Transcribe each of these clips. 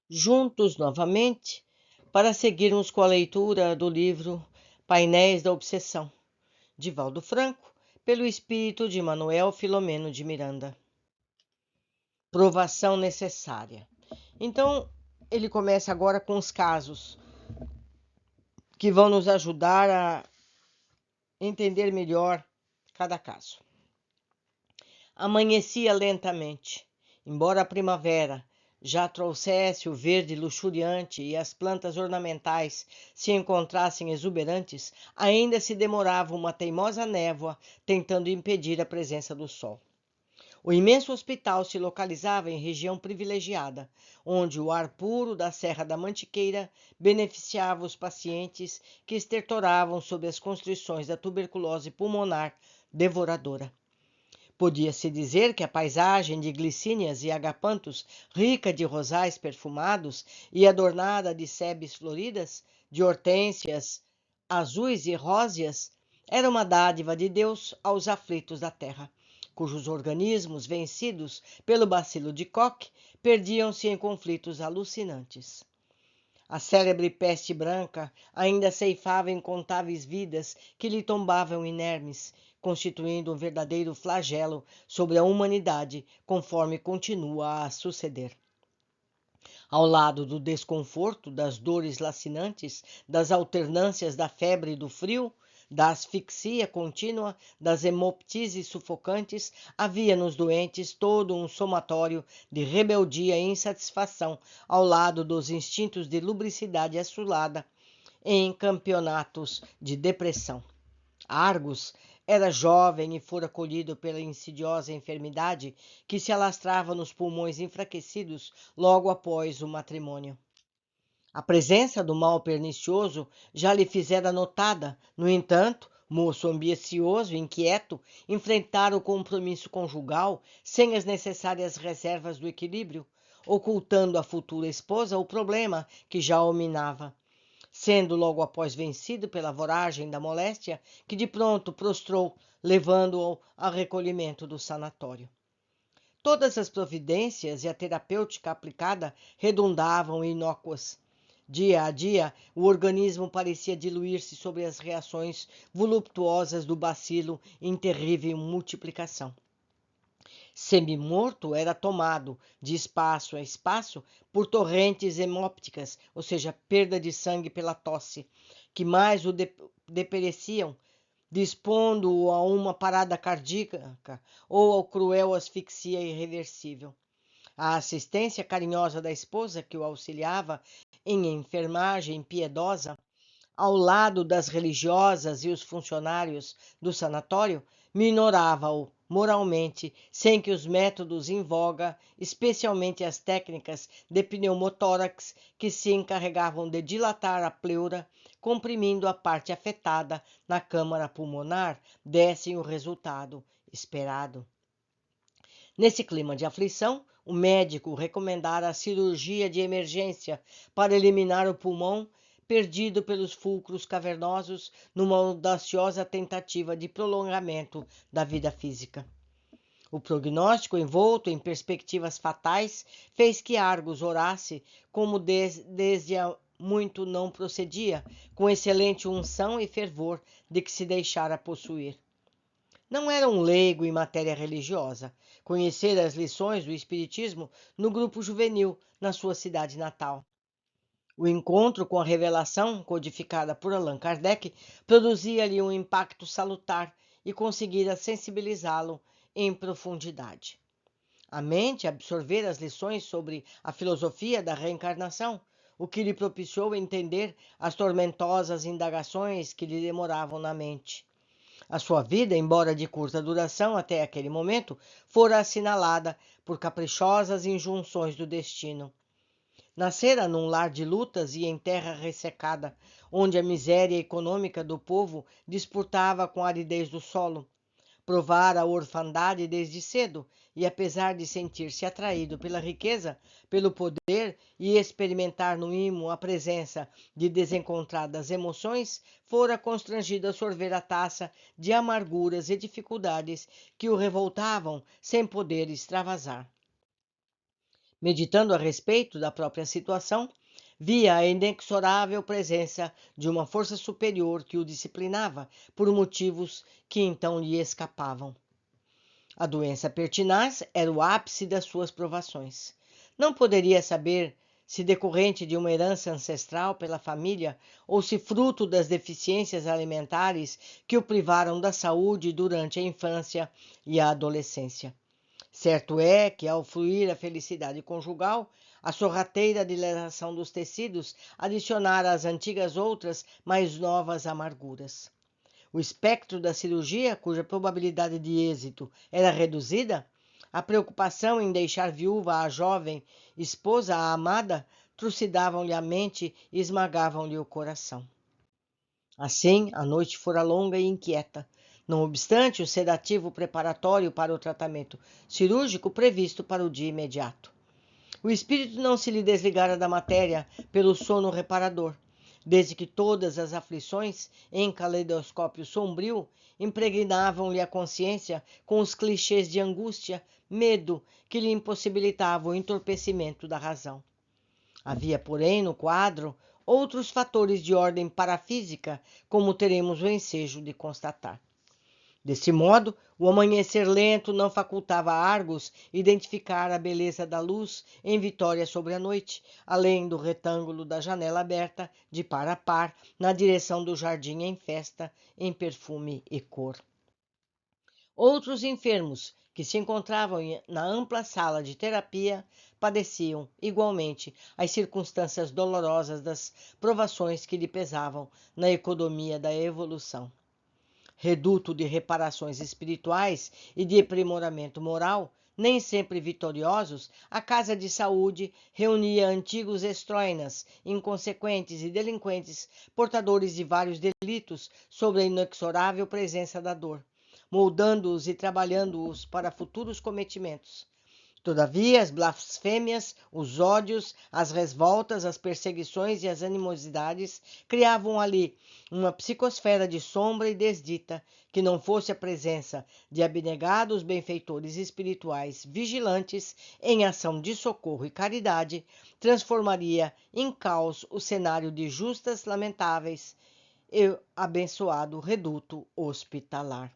juntos novamente para seguirmos com a leitura do livro Painéis da Obsessão, de Valdo Franco, pelo espírito de Manuel Filomeno de Miranda. Provação necessária. Então, ele começa agora com os casos que vão nos ajudar a entender melhor cada caso. Amanhecia lentamente, embora a primavera já trouxesse o verde luxuriante e as plantas ornamentais se encontrassem exuberantes, ainda se demorava uma teimosa névoa tentando impedir a presença do sol. O imenso hospital se localizava em região privilegiada, onde o ar puro da Serra da Mantiqueira beneficiava os pacientes que estertoravam sob as constrições da tuberculose pulmonar devoradora. Podia-se dizer que a paisagem de glicínias e agapantos, rica de rosais perfumados e adornada de sebes floridas, de hortênsias azuis e róseas, era uma dádiva de Deus aos aflitos da terra, cujos organismos, vencidos pelo bacilo de Koch, perdiam-se em conflitos alucinantes. A célebre peste branca ainda ceifava incontáveis vidas que lhe tombavam inermes, constituindo um verdadeiro flagelo sobre a humanidade, conforme continua a suceder. Ao lado do desconforto, das dores lacinantes, das alternâncias da febre e do frio, da asfixia contínua, das hemoptises sufocantes, havia nos doentes todo um somatório de rebeldia e insatisfação, ao lado dos instintos de lubricidade assolada em campeonatos de depressão. Argos era jovem e fora colhido pela insidiosa enfermidade que se alastrava nos pulmões enfraquecidos logo após o matrimônio. A presença do mal pernicioso já lhe fizera notada, no entanto, moço ambicioso e inquieto, enfrentara o compromisso conjugal sem as necessárias reservas do equilíbrio, ocultando à futura esposa o problema que já o minava, sendo logo após vencido pela voragem da moléstia, que de pronto prostrou, levando-o ao recolhimento do sanatório. Todas as providências e a terapêutica aplicada redundavam inócuas. Dia a dia, o organismo parecia diluir-se sob as reações voluptuosas do bacilo em terrível multiplicação. Semi-morto, era tomado, de espaço a espaço, por torrentes hemópticas, ou seja, perda de sangue pela tosse, que mais o depereciam, dispondo-o a uma parada cardíaca ou ao cruel asfixia irreversível. A assistência carinhosa da esposa, que o auxiliava em enfermagem piedosa, ao lado das religiosas e os funcionários do sanatório, minorava-o moralmente, sem que os métodos em voga, especialmente as técnicas de pneumotórax, que se encarregavam de dilatar a pleura, comprimindo a parte afetada na câmara pulmonar, dessem o resultado esperado. Nesse clima de aflição, o médico recomendara a cirurgia de emergência para eliminar o pulmão perdido pelos fulcros cavernosos numa audaciosa tentativa de prolongamento da vida física. O prognóstico, envolto em perspectivas fatais, fez que Argos orasse como desde há muito não procedia, com excelente unção e fervor de que se deixara possuir. Não era um leigo em matéria religiosa. Conhecera as lições do Espiritismo no grupo juvenil, na sua cidade natal. O encontro com a revelação, codificada por Allan Kardec, produzia-lhe um impacto salutar e conseguira sensibilizá-lo em profundidade. A mente absorvera as lições sobre a filosofia da reencarnação, o que lhe propiciou entender as tormentosas indagações que lhe demoravam na mente. A sua vida, embora de curta duração até aquele momento, fora assinalada por caprichosas injunções do destino. Nascera num lar de lutas e em terra ressecada, onde a miséria econômica do povo disputava com a aridez do solo. Provara a orfandade desde cedo e, apesar de sentir-se atraído pela riqueza, pelo poder e experimentar no imo a presença de desencontradas emoções, fora constrangido a sorver a taça de amarguras e dificuldades que o revoltavam sem poder extravasar. Meditando a respeito da própria situação, via a inexorável presença de uma força superior que o disciplinava por motivos que então lhe escapavam. A doença pertinaz era o ápice das suas provações. Não poderia saber se decorrente de uma herança ancestral pela família ou se fruto das deficiências alimentares que o privaram da saúde durante a infância e a adolescência. Certo é que, ao fluir a felicidade conjugal, a sorrateira dilatação dos tecidos adicionara às antigas outras mais novas amarguras. O espectro da cirurgia, cuja probabilidade de êxito era reduzida, a preocupação em deixar viúva a jovem esposa a amada, trucidavam-lhe a mente e esmagavam-lhe o coração. Assim, a noite fora longa e inquieta, não obstante o sedativo preparatório para o tratamento cirúrgico previsto para o dia imediato. O espírito não se lhe desligara da matéria pelo sono reparador, desde que todas as aflições, em caleidoscópio sombrio, impregnavam-lhe a consciência com os clichês de angústia, medo, que lhe impossibilitavam o entorpecimento da razão. Havia, porém, no quadro, outros fatores de ordem parafísica, como teremos o ensejo de constatar. Desse modo, o amanhecer lento não facultava a Argos identificar a beleza da luz em vitória sobre a noite, além do retângulo da janela aberta, de par a par, na direção do jardim em festa, em perfume e cor. Outros enfermos, que se encontravam na ampla sala de terapia, padeciam, igualmente, as circunstâncias dolorosas das provações que lhe pesavam na economia da evolução. Reduto de reparações espirituais e de aprimoramento moral, nem sempre vitoriosos, a Casa de Saúde reunia antigos estroinas, inconsequentes e delinquentes, portadores de vários delitos, sob a inexorável presença da dor, moldando-os e trabalhando-os para futuros cometimentos. Todavia, as blasfêmias, os ódios, as revoltas, as perseguições e as animosidades criavam ali uma psicosfera de sombra e desdita que não fosse a presença de abnegados benfeitores espirituais vigilantes em ação de socorro e caridade, transformaria em caos o cenário de justas lamentáveis e abençoado reduto hospitalar.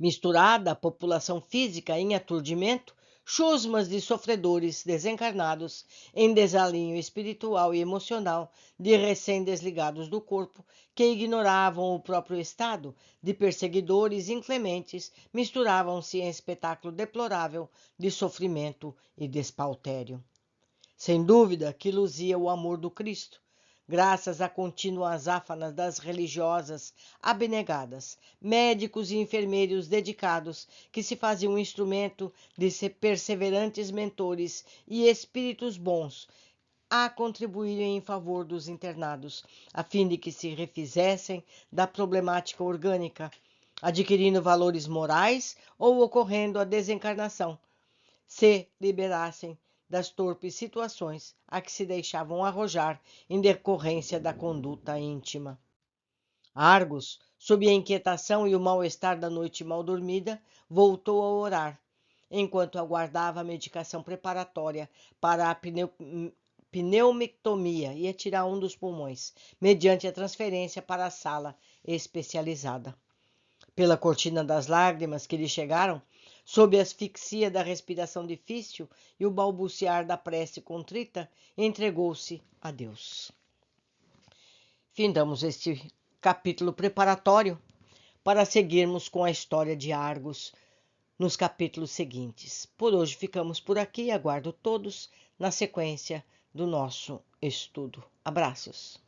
Misturada à população física em aturdimento, chusmas de sofredores desencarnados em desalinho espiritual e emocional de recém-desligados do corpo, que ignoravam o próprio estado, de perseguidores inclementes, misturavam-se em espetáculo deplorável de sofrimento e despautério. Sem dúvida que luzia o amor do Cristo, graças a contínuas azáfanas das religiosas abnegadas, médicos e enfermeiros dedicados, que se faziam instrumento de perseverantes mentores e espíritos bons, a contribuírem em favor dos internados, a fim de que se refizessem da problemática orgânica, adquirindo valores morais ou ocorrendo a desencarnação, se liberassem das torpes situações a que se deixavam arrojar em decorrência da conduta íntima. Argos, sob a inquietação e o mal-estar da noite mal dormida, voltou a orar, enquanto aguardava a medicação preparatória para a pneumectomia e tirar um dos pulmões, mediante a transferência para a sala especializada. Pela cortina das lágrimas que lhe chegaram, sob a asfixia da respiração difícil e o balbuciar da prece contrita, entregou-se a Deus. Findamos este capítulo preparatório para seguirmos com a história de Argos nos capítulos seguintes. Por hoje ficamos por aqui, aguardo todos na sequência do nosso estudo. Abraços.